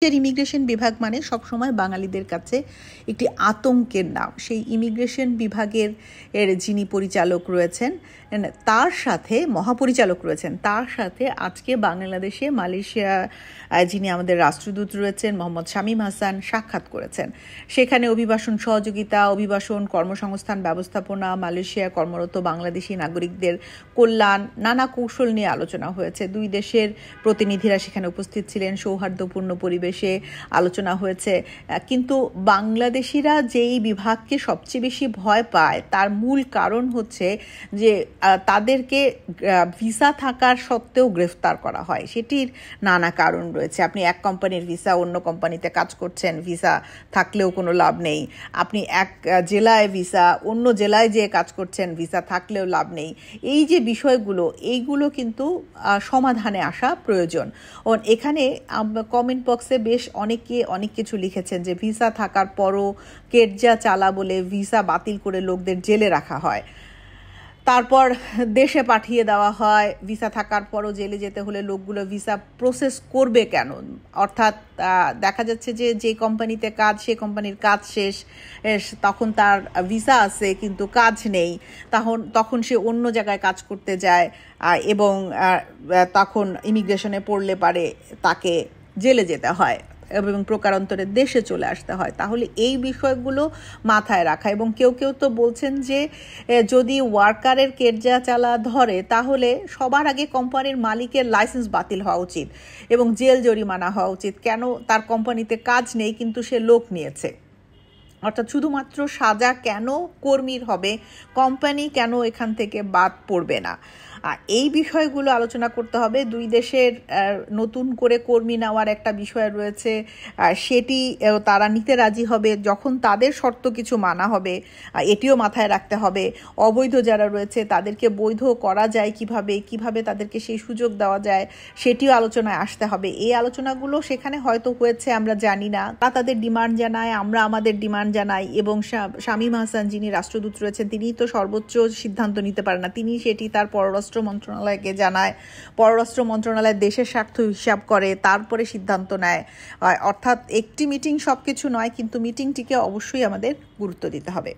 Immigration বিভাগ মানে সবসময় বাঙালিদের কাছে একটি আতঙ্কের নাম। সেই ইমিগ্রেশন বিভাগের যিনি পরিচালক রয়েছেন তার সাথে মহাপরিচালক রয়েছেন তার সাথে আজকে বাংলাদেশে মালয়েশিয়া যিনি আমাদের রাষ্ট্রদূত রয়েছেন মোহাম্মদ শামীম হাসান সাক্ষাৎ করেছেন। সেখানে অভিবাসন সহযোগিতা, অভিবাসন, কর্মসংস্থান ব্যবস্থাপনা, মালয়েশিয়া কর্মরত বাংলাদেশি নাগরিকদের কল্যাণ, নানা কৌশল নিয়ে আলোচনা হয়েছে। দুই দেশের প্রতিনিধিরা সেখানে উপস্থিত ছিলেন। সৌহার্দ্যপূর্ণ পরিবেশে আলোচনা হয়েছে। কিন্তু বাংলাদেশিরা যেই বিভাগকে সবচেয়ে বেশি ভয় পায় তার মূল কারণ হচ্ছে যে তাদেরকে ভিসা থাকার সত্ত্বেও গ্রেফতার করা হয়। সেটির নানা কারণ রয়েছে। আপনি এক কোম্পানির ভিসা অন্য কোম্পানিতে কাজ করছেন, ভিসা থাকলেও কোনো লাভ নেই। আপনি এক জেলায় ভিসা অন্য জেলায় যেয়ে কাজ করছেন, ভিসা থাকলেও লাভ নেই। এই যে বিষয়গুলো, এইগুলো কিন্তু সমাধানে আসা প্রয়োজন। এখানে কমেন্ট বক্সে বেশ অনেকে অনেক কিছু লিখেছেন যে ভিসা থাকার পরও কেটজা চালা বলে ভিসা বাতিল করে লোকদের জেলে রাখা হয়, তারপর দেশে পাঠিয়ে দেওয়া হয়। ভিসা থাকার পরও জেলে যেতে হলে লোকগুলো ভিসা প্রসেস করবে কেন? অর্থাৎ দেখা যাচ্ছে যে যে কোম্পানিতে কাজ, সে কোম্পানির কাজ শেষ, তখন তার ভিসা আছে কিন্তু কাজ নেই, তখন সে অন্য জায়গায় কাজ করতে যায় এবং তখন ইমিগ্রেশনে পড়লে পারে তাকে জেলে যেতে হয় এবং প্রকারান্তরে দেশে চলে আসতে হয়। তাহলে এই বিষয়গুলো মাথায় রাখা। এবং কেউ কেউ তো বলছেন যে যদি ওয়ার্কারের কেটজা চালা ধরে তাহলে সবার আগে কোম্পানির মালিকের লাইসেন্স বাতিল হওয়া উচিত এবং জেল জরিমানা হওয়া উচিত। কেন? তার কোম্পানিতে কাজ নেই কিন্তু সে লোক নিয়েছে। অর্থাৎ শুধুমাত্র সাজা কেন কর্মীর হবে, কোম্পানি কেন এখান থেকে বাদ পড়বে না? এই বিষয়গুলো আলোচনা করতে হবে। দুই দেশের নতুন করে কর্মী নেওয়ার একটা বিষয় রয়েছে, সেটি তারা নিতে রাজি হবে যখন তাদের শর্ত কিছু মানা হবে। এটিও মাথায় রাখতে হবে। অবৈধ যারা রয়েছে তাদেরকে বৈধ করা যায় কিভাবে তাদেরকে সেই সুযোগ দেওয়া যায়, সেটিও আলোচনায় আসতে হবে। এই আলোচনাগুলো সেখানে হয়তো হয়েছে, আমরা জানি না। তাদের ডিমান্ড জানায়, আমরা আমাদের ডিমান্ড জানাই এবং শামীম হাসান যিনি রাষ্ট্রদূত রয়েছেন তিনি তো সর্বোচ্চ সিদ্ধান্ত নিতে পারেন না। তিনি সেটি তার পররাষ্ট্র মন্ত্রণালয়কে জানায়, পররাষ্ট্র মন্ত্রণালয় দেশের স্বার্থ হিসাব করে, তারপরে সিদ্ধান্ত নেয়। অর্থাৎ একটি মিটিং সবকিছু নয়, কিন্তু মিটিংটিকে অবশ্যই আমাদের গুরুত্ব দিতে হবে।